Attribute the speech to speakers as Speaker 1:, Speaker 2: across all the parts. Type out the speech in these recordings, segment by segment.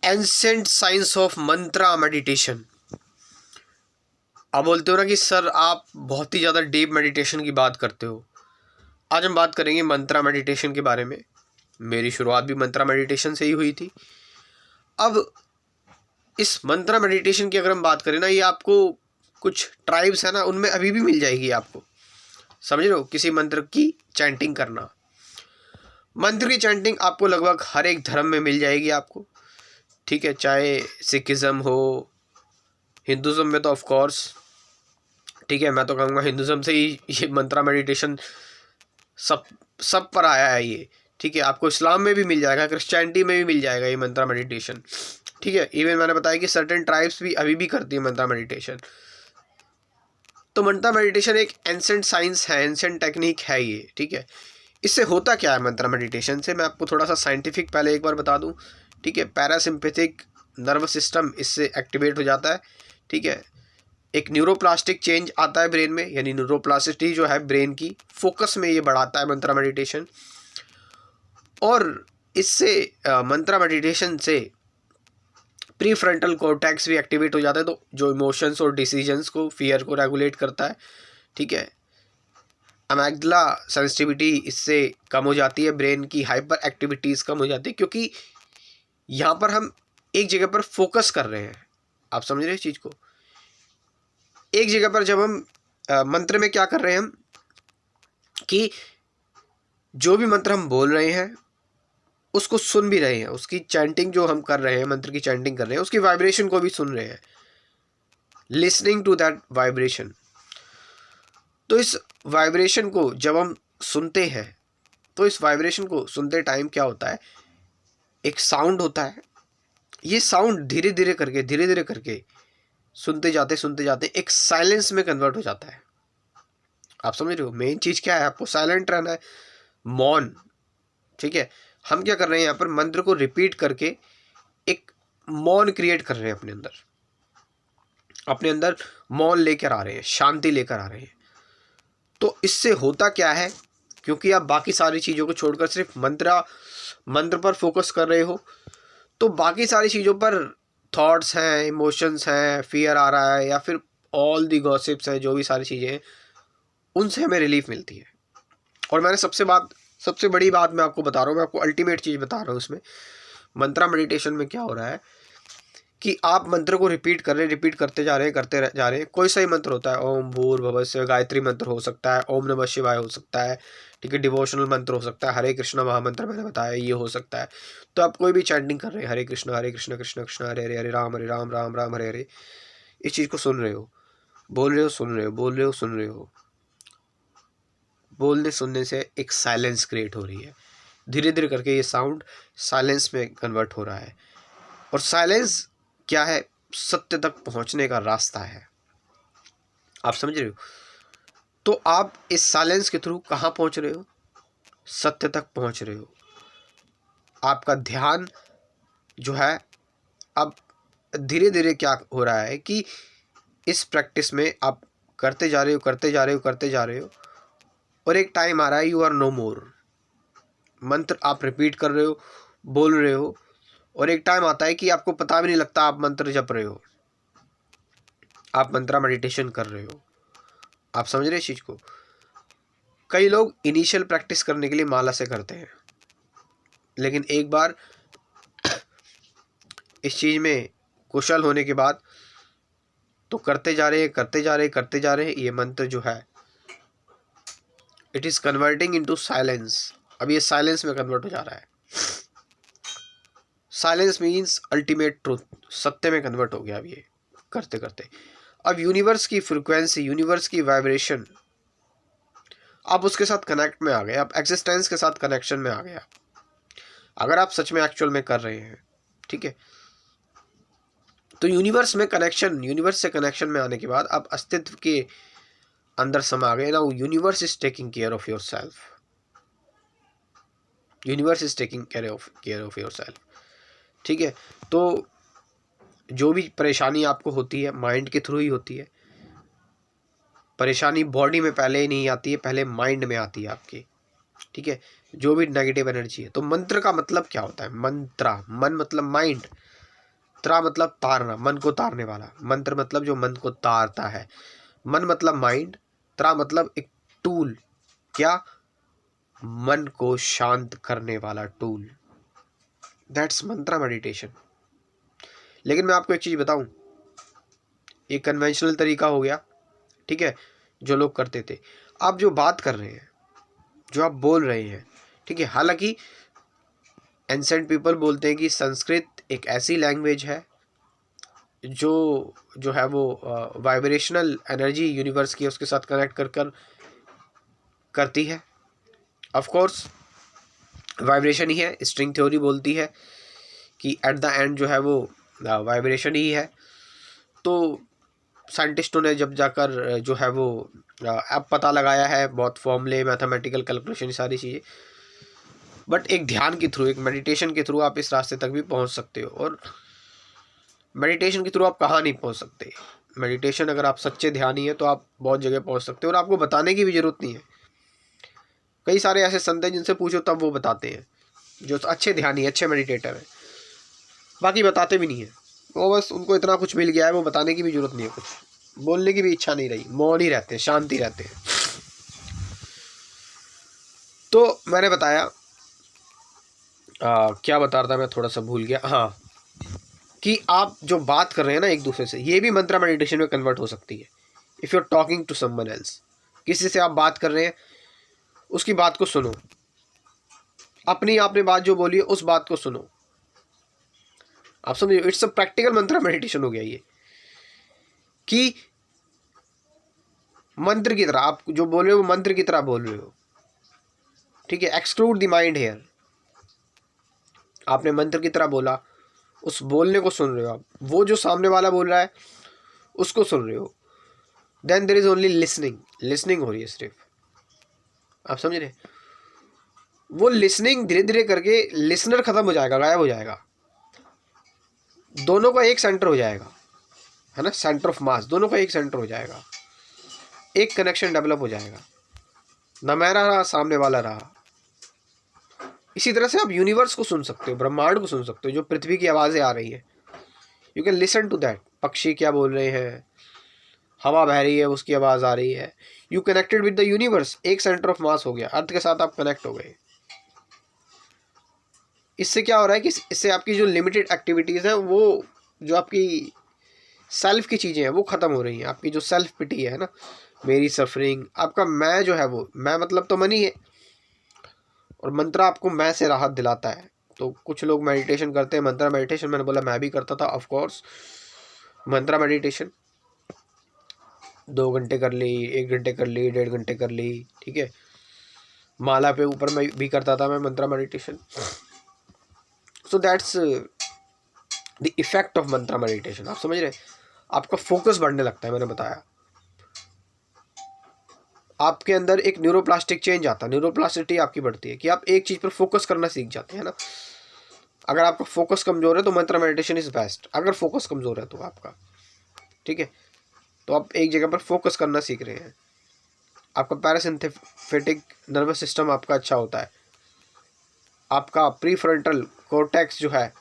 Speaker 1: Ancient science of mantra meditation. आप बोलते हो ना कि सर आप बहुत ही ज़्यादा डीप मेडिटेशन की बात करते हो। आज हम बात करेंगे मंत्रा मेडिटेशन के बारे में। मेरी शुरुआत भी मंत्रा मेडिटेशन से ही हुई थी। अब इस मंत्रा मेडिटेशन की अगर हम बात करें ना, ये आपको कुछ ट्राइब्स है ना, उनमें अभी भी मिल जाएगी आपको। समझ रहे हो, किसी मंत्र की चैंटिंग करना। मंत्र की चैंटिंग आपको लगभग हर एक धर्म में मिल जाएगी आपको, ठीक है। चाहे सिखिज़्म हो, हिंदुज़्म में तो ऑफ कोर्स, ठीक है। मैं तो कहूँगा हिंदुज़्म से ही ये मंत्रा मेडिटेशन सब पर आया है ये, ठीक है। आपको इस्लाम में भी मिल जाएगा, क्रिश्चियनिटी में भी मिल जाएगा ये मंत्रा मेडिटेशन, ठीक है। इवन मैंने बताया कि सर्टेन ट्राइब्स भी अभी भी करती है मंत्रा मेडिटेशन। तो मंत्रा मेडिटेशन एक एंसेंट साइंस है, एंसेंट टेक्निक है ये, ठीक है। इससे होता क्या है मंत्रा मेडिटेशन से, मैं आपको थोड़ा सा साइंटिफिक पहले एक बार बता दूं, ठीक है। पैरासिम्पैथिक नर्वस सिस्टम इससे एक्टिवेट हो जाता है, ठीक है। एक न्यूरोप्लास्टिक चेंज आता है ब्रेन में, यानी न्यूरोप्लास्टिसिटी जो है ब्रेन की फोकस में, ये बढ़ाता है मंत्रा मेडिटेशन। और इससे मंत्रा मेडिटेशन से प्री फ्रंटल कॉर्टेक्स भी एक्टिवेट हो जाता है, तो जो इमोशंस और डिसीजंस को, फियर को रेगुलेट करता है, ठीक है। अमेग्डला सेंसिटिविटी इससे कम हो जाती है, ब्रेन की हाइपर एक्टिविटीज़ कम हो जाती है, क्योंकि यहाँ पर हम एक जगह पर फोकस कर रहे हैं। आप समझ रहे हैं इस चीज़ को। एक जगह पर जब हम मंत्र में क्या कर रहे हैं हम, कि जो भी मंत्र हम बोल रहे हैं उसको सुन भी रहे हैं, उसकी चैंटिंग जो हम कर रहे हैं, मंत्र की चैंटिंग कर रहे हैं, उसकी वाइब्रेशन को भी सुन रहे हैं, लिसनिंग टू दैट वाइब्रेशन। तो इस वाइब्रेशन को जब हम सुनते हैं, तो इस वाइब्रेशन को सुनते टाइम क्या होता है, एक साउंड होता है। ये साउंड धीरे धीरे करके सुनते जाते एक साइलेंस में कन्वर्ट हो जाता है। आप समझ रहे हो, मेन चीज़ क्या है, आपको साइलेंट रहना है, मौन, ठीक है। हम क्या कर रहे हैं यहाँ पर, मंत्र को रिपीट करके एक मौन क्रिएट कर रहे हैं अपने अंदर मौन लेकर आ रहे हैं, शांति लेकर आ रहे हैं। तो इससे होता क्या है, क्योंकि आप बाकी सारी चीज़ों को छोड़कर सिर्फ मंत्र पर फोकस कर रहे हो, तो बाकी सारी चीज़ों पर थॉट्स हैं, इमोशंस हैं, फियर आ रहा है, या फिर ऑल दी गॉसिप्स हैं, जो भी सारी चीज़ें हैं, उनसे हमें रिलीफ मिलती है। और मैंने सबसे बड़ी बात मैं आपको बता रहा हूँ, मैं आपको अल्टीमेट चीज़ बता रहा हूँ इसमें। मंत्रा मेडिटेशन में क्या हो रहा है कि आप मंत्र को रिपीट करते जा रहे हैं। कोई सा ही मंत्र होता है, ओम भूर्भुवः स्व, गायत्री मंत्र हो सकता है, ओम नमः शिवाय हो सकता है, ठीक है। डिवोशनल मंत्र हो सकता है, हरे कृष्ण महामंत्र मैंने बताया ये हो सकता है। तो आप कोई भी चैंटिंग कर रहे हैं, हरे कृष्ण कृष्ण कृष्ण हरे हरे, हरे राम राम राम हरे हरे, इस चीज़ को सुन रहे हो, बोल रहे हो, सुन रहे हो, बोल रहे हो, सुन रहे हो। बोलने सुनने से एक साइलेंस क्रिएट हो रही है, धीरे धीरे करके ये साउंड साइलेंस में कन्वर्ट हो रहा है। और साइलेंस क्या है, सत्य तक पहुंचने का रास्ता है। आप समझ रहे हो। तो आप इस साइलेंस के थ्रू कहाँ पहुंच रहे हो, सत्य तक पहुंच रहे हो। आपका ध्यान जो है, अब धीरे धीरे क्या हो रहा है कि इस प्रैक्टिस में आप करते जा रहे हो, और एक टाइम आ रहा है, यू आर नो मोर। मंत्र आप रिपीट कर रहे हो, बोल रहे हो, और एक टाइम आता है कि आपको पता भी नहीं लगता आप मंत्र जप रहे हो, आप मंत्रा मेडिटेशन कर रहे हो। आप समझ रहे इस चीज़ को। कई लोग इनिशियल प्रैक्टिस करने के लिए माला से करते हैं, लेकिन एक बार इस चीज़ में कुशल होने के बाद तो करते जा रहे हैं, ये मंत्र जो है it is converting into silence. अब ये साइलेंस में कन्वर्ट हो जा रहा है। साइलेंस मीन्स अल्टीमेट ट्रूथ, सत्य में कन्वर्ट हो गया अब ये करते करते। अब यूनिवर्स की फ्रिक्वेंसी, यूनिवर्स की वाइब्रेशन, आप उसके साथ कनेक्ट में आ गए, आप एग्जिस्टेंस के साथ कनेक्शन में आ गए। अगर आप सच में एक्चुअल में कर रहे हैं, ठीक है। तो यूनिवर्स से कनेक्शन में आने के बाद आप अस्तित्व के अंदर समा गए ना। Universe is taking care of your self, ठीक है। तो जो भी परेशानी आपको होती है, माइंड के थ्रू ही होती है। परेशानी बॉडी में पहले ही नहीं आती है, पहले माइंड में आती है आपके, ठीक है। जो भी नेगेटिव एनर्जी है। तो मंत्र का मतलब क्या होता है, मंत्रा, मन मतलब माइंड, त्रा मतलब तारना, मन को तारने वाला। मंत्र मतलब जो मन को तारता है। मन मतलब माइंड, त्रा मतलब एक टूल, क्या, मन को शांत करने वाला टूल। That's Mantra meditation. लेकिन मैं आपको एक चीज बताऊं, ये कन्वेंशनल तरीका हो गया, ठीक है, जो लोग करते थे। आप जो बात कर रहे हैं, जो आप बोल रहे हैं, ठीक है, हालांकि एंसेंट पीपल बोलते हैं कि संस्कृत एक ऐसी लैंग्वेज है जो है वो वाइब्रेशनल एनर्जी यूनिवर्स की उसके साथ कनेक्ट कर करती है। ऑफ कोर्स वाइब्रेशन ही है, स्ट्रिंग थ्योरी बोलती है कि एट द एंड जो है वो वाइब्रेशन ही है। तो साइंटिस्टों ने जब जाकर जो है वो अब पता लगाया है, बहुत फॉर्मूले, मैथमेटिकल कैलकुलेशन, सारी चीज़ें, बट एक ध्यान के थ्रू, एक मेडिटेशन के थ्रू आप इस रास्ते तक भी पहुंच सकते हो। और मेडिटेशन के थ्रू आप कहाँ नहीं पहुंच सकते। मेडिटेशन अगर आप सच्चे ध्यानी है तो आप बहुत जगह पहुंच सकते हो, और आपको बताने की भी ज़रूरत नहीं है। कई सारे ऐसे संत हैं जिनसे पूछो तब वो बताते हैं, जो अच्छे ध्यानी, अच्छे मेडिटेटर हैं, बाकी बताते भी नहीं है। वो बस उनको इतना कुछ मिल गया है, वो बताने की भी जरूरत नहीं है, कुछ बोलने की भी इच्छा नहीं रही, मौन ही रहते हैं, शांति रहते हैं। तो मैंने बताया क्या बता रहा था मैं, थोड़ा सा भूल गया। हाँ, कि आप जो बात कर रहे हैं ना एक दूसरे से, ये भी मंत्रा मेडिटेशन में कन्वर्ट हो सकती है। If you are talking to someone else, किसी से आप बात कर रहे हैं, उसकी बात को सुनो, अपनी आपने बात जो बोली है उस बात को सुनो, आप समझिए, it's a practical Mantra meditation हो गया ये, कि मंत्र की तरह आप जो बोल रहे हो वो मंत्र की तरह बोल रहे हो, ठीक है। एक्सक्लूड द माइंड हेयर, आपने मंत्र की तरह बोला, उस बोलने को सुन रहे हो आप, वो जो सामने वाला बोल रहा है उसको सुन रहे हो। Then there is only listening, listening हो रही है सिर्फ, आप समझ रहे। वो लिसनिंग धीरे धीरे करके लिसनर खत्म हो जाएगा, गायब हो जाएगा, दोनों का एक सेंटर हो जाएगा, है ना, सेंटर ऑफ मास, दोनों का एक सेंटर हो जाएगा, एक कनेक्शन डेवलप हो जाएगा, ना मैं रहा सामने वाला रहा। इसी तरह से आप यूनिवर्स को सुन सकते हो, ब्रह्मांड को सुन सकते हो, जो पृथ्वी की आवाज़ें आ रही है, you can listen to that. पक्षी क्या बोल रहे हैं, हवा बह रही है उसकी आवाज़ आ रही है, you connected with the universe, एक सेंटर ऑफ मास हो गया, अर्थ के साथ आप कनेक्ट हो गए। इससे क्या हो रहा है कि इससे आपकी जो लिमिटेड एक्टिविटीज़ हैं, वो जो आपकी सेल्फ की चीज़ें हैं वो ख़त्म हो रही हैं। आपकी जो सेल्फ पिटी है ना, मेरी सफरिंग, आपका मैं जो है वो, मैं मतलब तो मन ही है, और मंत्रा आपको मैं से राहत दिलाता है। तो कुछ लोग मेडिटेशन करते हैं, मंत्रा मेडिटेशन, मैंने बोला मैं भी करता था, ऑफ कोर्स। मंत्रा मेडिटेशन 2 घंटे कर ली, 1 घंटे कर ली, 1.5 घंटे कर ली, ठीक है। माला पे ऊपर मैं भी करता था मैं mantra meditation. So that's the effect of mantra meditation, आप समझ रहे। आपका फोकस बढ़ने लगता है, मैंने बताया, आपके अंदर एक न्यूरोप्लास्टिक चेंज आता है, न्यूरोप्लास्टिसिटी आपकी बढ़ती है, कि आप एक चीज़ पर फोकस करना सीख जाते हैं ना। अगर आपका फोकस कमज़ोर है तो मंत्रा मेडिटेशन इज़ बेस्ट, अगर फोकस कमज़ोर है तो आपका, ठीक है। तो आप एक जगह पर फोकस करना सीख रहे हैं, आपका पैरासिम्पैथेटिक नर्वस सिस्टम आपका अच्छा होता है, आपका प्रीफ्रंटल कॉर्टेक्स जो है,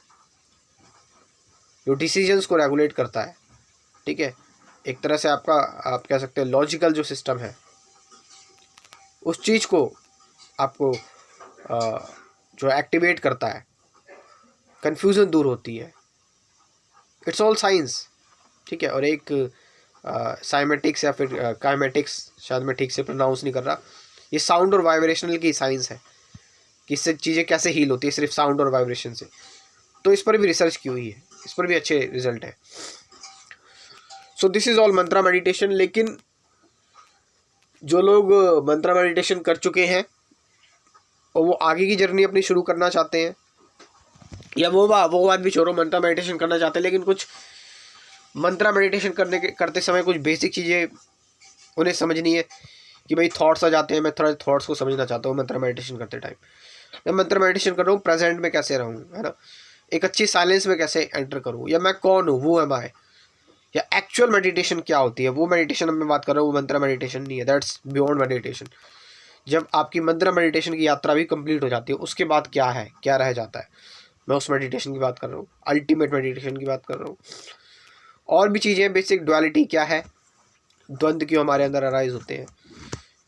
Speaker 1: जो डिसीजंस को रेगुलेट करता है, ठीक है, एक तरह से आपका, आप कह सकते हैं लॉजिकल जो सिस्टम है, उस चीज़ को आपको जो एक्टिवेट करता है, कन्फ्यूज़न दूर होती है। इट्स ऑल साइंस, ठीक है। और एक साइमेटिक्स या फिर काइमेटिक्स, शायद मैं ठीक से प्रोनाउंस नहीं कर रहा, ये साउंड और वाइब्रेशनल की साइंस है कि इससे चीज़ें कैसे हील होती है, सिर्फ साउंड और वाइब्रेशन से। तो इस पर भी रिसर्च की हुई है, इस पर भी अच्छे रिजल्ट है। So this is all Mantra meditation. लेकिन जो लोग मंत्रा मेडिटेशन कर चुके हैं और वो आगे की जर्नी अपनी शुरू करना चाहते हैं, या वो बात भी छोड़ो, मंत्रा मेडिटेशन करना चाहते हैं, लेकिन कुछ मंत्रा मेडिटेशन करते समय कुछ बेसिक चीज़ें उन्हें समझनी है, कि भाई थॉट्स आ जाते हैं, मैं थोड़ा थॉट्स को समझना चाहता हूँ मंत्रा मेडिटेशन करते टाइम। मैं मंत्रा मेडिटेशन कर रहा हूँ, प्रेजेंट में कैसे रहूँ, है ना, एक अच्छी साइलेंस में कैसे एंटर करूँ, या मैं कौन हूँ, वो एम आई, या एक्चुअल मेडिटेशन क्या होती है, वो मेडिटेशन मैं बात कर रहा हूँ, वो मंत्रा मेडिटेशन नहीं है, दैट्स बियॉन्ड मेडिटेशन। जब आपकी मंत्रा मेडिटेशन की यात्रा भी कंप्लीट हो जाती है, उसके बाद क्या है, क्या रह जाता है, मैं उस मेडिटेशन की बात कर रहा हूँ, अल्टीमेट मेडिटेशन की बात कर रहा हूँ। और भी चीज़ें, बेसिक डुअलिटी क्या है, द्वंद्व क्यों हमारे अंदर अराइज होते हैं,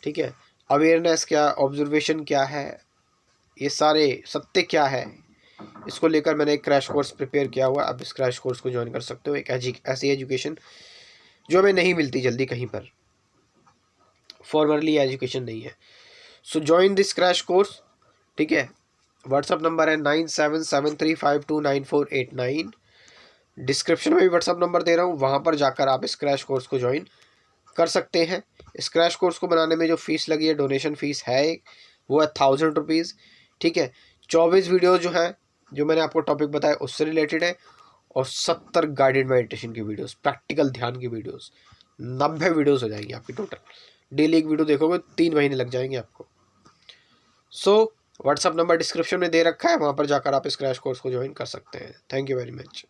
Speaker 1: ठीक है, अवेयरनेस क्या, ऑब्जर्वेशन क्या है, ये सारे सत्य क्या है, इसको लेकर मैंने एक क्रैश कोर्स प्रिपेयर किया हुआ है। आप इस क्रैश कोर्स को ज्वाइन कर सकते हो। एक ऐसी एजुकेशन जो हमें नहीं मिलती जल्दी कहीं पर, फॉर्मरली एजुकेशन नहीं है। सो ज्वाइन दिस क्रैश कोर्स, ठीक है। व्हाट्सअप नंबर है 9773529489। डिस्क्रिप्शन में भी व्हाट्सअप नंबर दे रहा हूँ, वहाँ पर जाकर आप इस क्रैश कोर्स को ज्वाइन कर सकते हैं। इस क्रैश कोर्स को बनाने में जो फीस लगी है, डोनेशन फीस है, वो है 1000 रुपीज़, ठीक है। 24 वीडियो जो है, जो मैंने आपको टॉपिक बताया उससे रिलेटेड है, और 70 गाइडेड मेडिटेशन की वीडियोस, प्रैक्टिकल ध्यान की वीडियोस, 90 वीडियोस हो जाएंगी आपकी टोटल। डेली एक वीडियो देखोगे 3 महीने लग जाएंगे आपको। सो व्हाट्सअप नंबर डिस्क्रिप्शन में दे रखा है, वहाँ पर जाकर आप इस क्रैश कोर्स को ज्वाइन कर सकते हैं। Thank you very much.